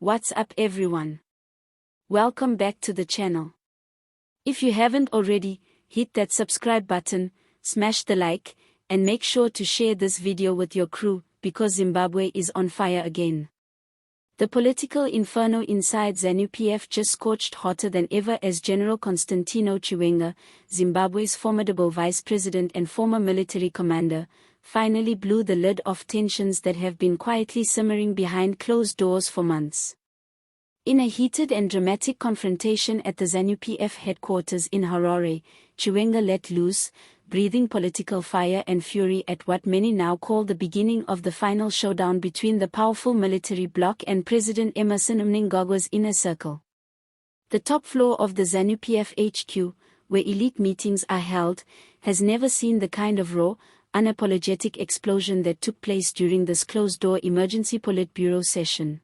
What's up everyone? Welcome back to the channel. If you haven't already, hit that subscribe button, smash the like, and make sure to share this video with your crew, because Zimbabwe is on fire again. The political inferno inside ZANU-PF just scorched hotter than ever as General Constantino Chiwenga, Zimbabwe's formidable vice president and former military commander, finally blew the lid off tensions that have been quietly simmering behind closed doors for months. In a heated and dramatic confrontation at the ZANU-PF headquarters in Harare, Chiwenga let loose, breathing political fire and fury at what many now call the beginning of the final showdown between the powerful military bloc and President Emmerson Mnangagwa's inner circle. The top floor of the ZANU-PF HQ, where elite meetings are held, has never seen the kind of raw, unapologetic explosion that took place during this closed-door emergency Politburo session.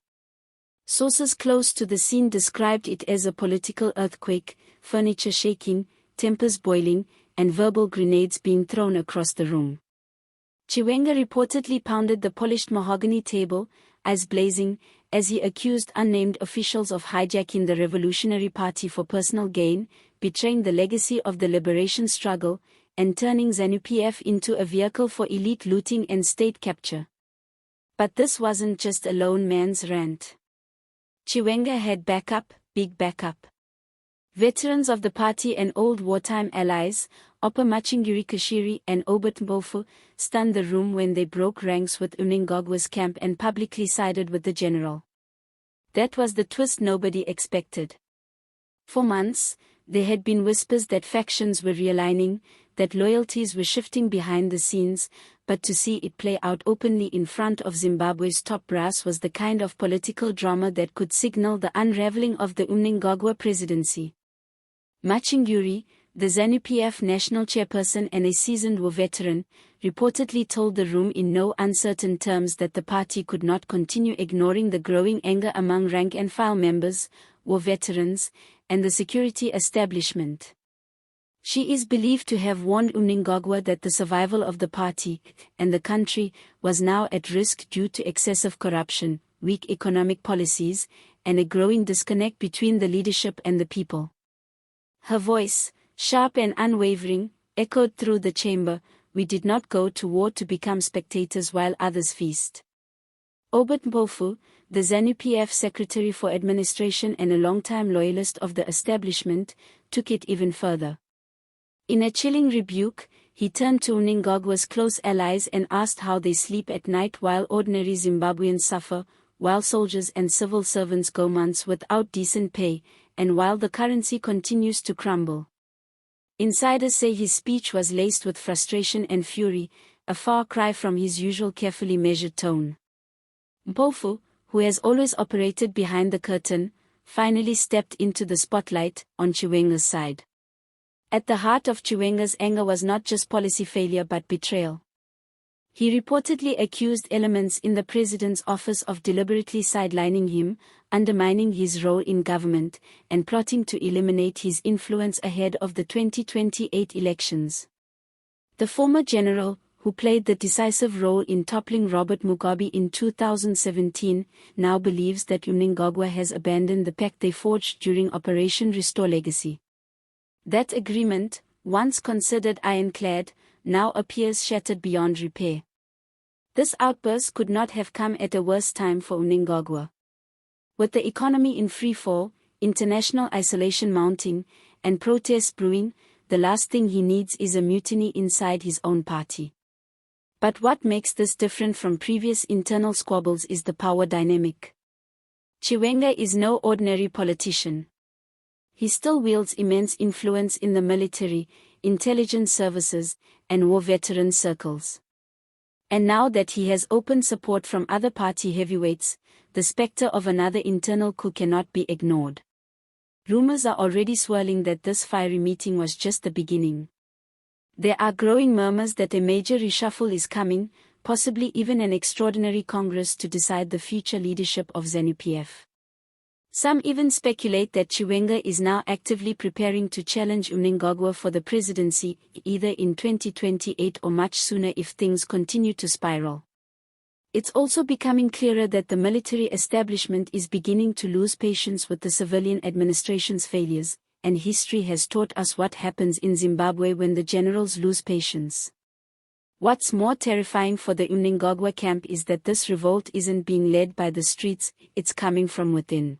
Sources close to the scene described it as a political earthquake, furniture shaking, tempers boiling, and verbal grenades being thrown across the room. Chiwenga reportedly pounded the polished mahogany table, eyes blazing, as he accused unnamed officials of hijacking the Revolutionary Party for personal gain, betraying the legacy of the liberation struggle, and turning ZANU-PF into a vehicle for elite looting and state capture. But this wasn't just a lone man's rant. Chiwenga had backup, big backup. Veterans of the party and old wartime allies, Oppah Muchinguri and Obert Mpofu, stunned the room when they broke ranks with Mnangagwa's camp and publicly sided with the general. That was the twist nobody expected. For months, there had been whispers that factions were realigning, that loyalties were shifting behind the scenes, but to see it play out openly in front of Zimbabwe's top brass was the kind of political drama that could signal the unraveling of the Mnangagwa presidency. Muchinguri, the ZANU-PF national chairperson and a seasoned war veteran, reportedly told the room in no uncertain terms that the party could not continue ignoring the growing anger among rank-and-file members, war veterans, and the security establishment. She is believed to have warned Mnangagwa that the survival of the party, and the country, was now at risk due to excessive corruption, weak economic policies, and a growing disconnect between the leadership and the people. Her voice, sharp and unwavering, echoed through the chamber. We did not go to war to become spectators while others feast. Obert Mpofu, the ZANU-PF Secretary for Administration and a longtime loyalist of the establishment, took it even further. In a chilling rebuke, he turned to Mnangagwa's close allies and asked how they sleep at night while ordinary Zimbabweans suffer, while soldiers and civil servants go months without decent pay, and while the currency continues to crumble. Insiders say his speech was laced with frustration and fury, a far cry from his usual carefully measured tone. Mpofu, who has always operated behind the curtain, finally stepped into the spotlight, on Chiwenga's side. At the heart of Chiwenga's anger was not just policy failure but betrayal. He reportedly accused elements in the president's office of deliberately sidelining him, undermining his role in government, and plotting to eliminate his influence ahead of the 2028 elections. The former general, who played the decisive role in toppling Robert Mugabe in 2017, now believes that Mnangagwa has abandoned the pact they forged during Operation Restore Legacy. That agreement, once considered ironclad, now appears shattered beyond repair. This outburst could not have come at a worse time for Mnangagwa. With the economy in freefall, international isolation mounting, and protests brewing, the last thing he needs is a mutiny inside his own party. But what makes this different from previous internal squabbles is the power dynamic. Chiwenga is no ordinary politician. He still wields immense influence in the military, intelligence services, and war veteran circles. And now that he has open support from other party heavyweights, the specter of another internal coup cannot be ignored. Rumors are already swirling that this fiery meeting was just the beginning. There are growing murmurs that a major reshuffle is coming, possibly even an extraordinary Congress to decide the future leadership of ZANU-PF. Some even speculate that Chiwenga is now actively preparing to challenge Mnangagwa for the presidency, either in 2028 or much sooner if things continue to spiral. It's also becoming clearer that the military establishment is beginning to lose patience with the civilian administration's failures, and history has taught us what happens in Zimbabwe when the generals lose patience. What's more terrifying for the Mnangagwa camp is that this revolt isn't being led by the streets, it's coming from within.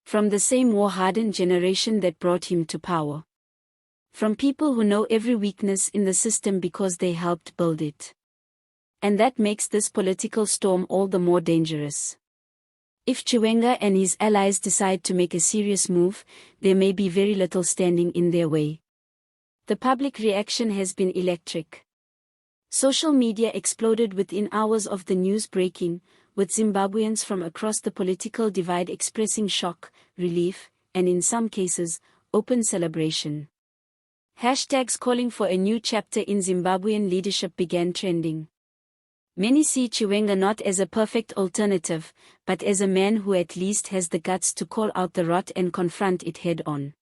From the same war-hardened generation that brought him to power. From people who know every weakness in the system because they helped build it. And that makes this political storm all the more dangerous. If Chiwenga and his allies decide to make a serious move, there may be very little standing in their way. The public reaction has been electric. Social media exploded within hours of the news breaking, with Zimbabweans from across the political divide expressing shock, relief, and in some cases, open celebration. Hashtags calling for a new chapter in Zimbabwean leadership began trending. Many see Chiwenga not as a perfect alternative, but as a man who at least has the guts to call out the rot and confront it head-on.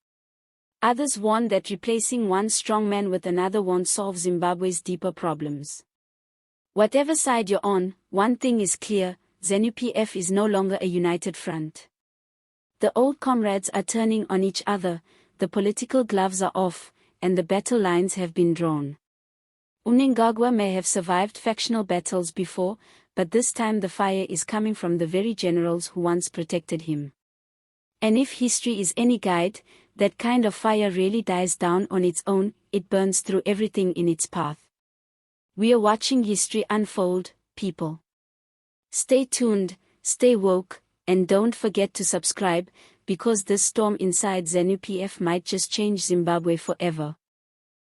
Others warn that replacing one strong man with another won't solve Zimbabwe's deeper problems. Whatever side you're on, one thing is clear, ZANU-PF is no longer a united front. The old comrades are turning on each other, the political gloves are off, and the battle lines have been drawn. Mnangagwa may have survived factional battles before, but this time the fire is coming from the very generals who once protected him. And if history is any guide, that kind of fire really dies down on its own, it burns through everything in its path. We are watching history unfold, people. Stay tuned, stay woke, and don't forget to subscribe, because this storm inside ZANU-PF might just change Zimbabwe forever.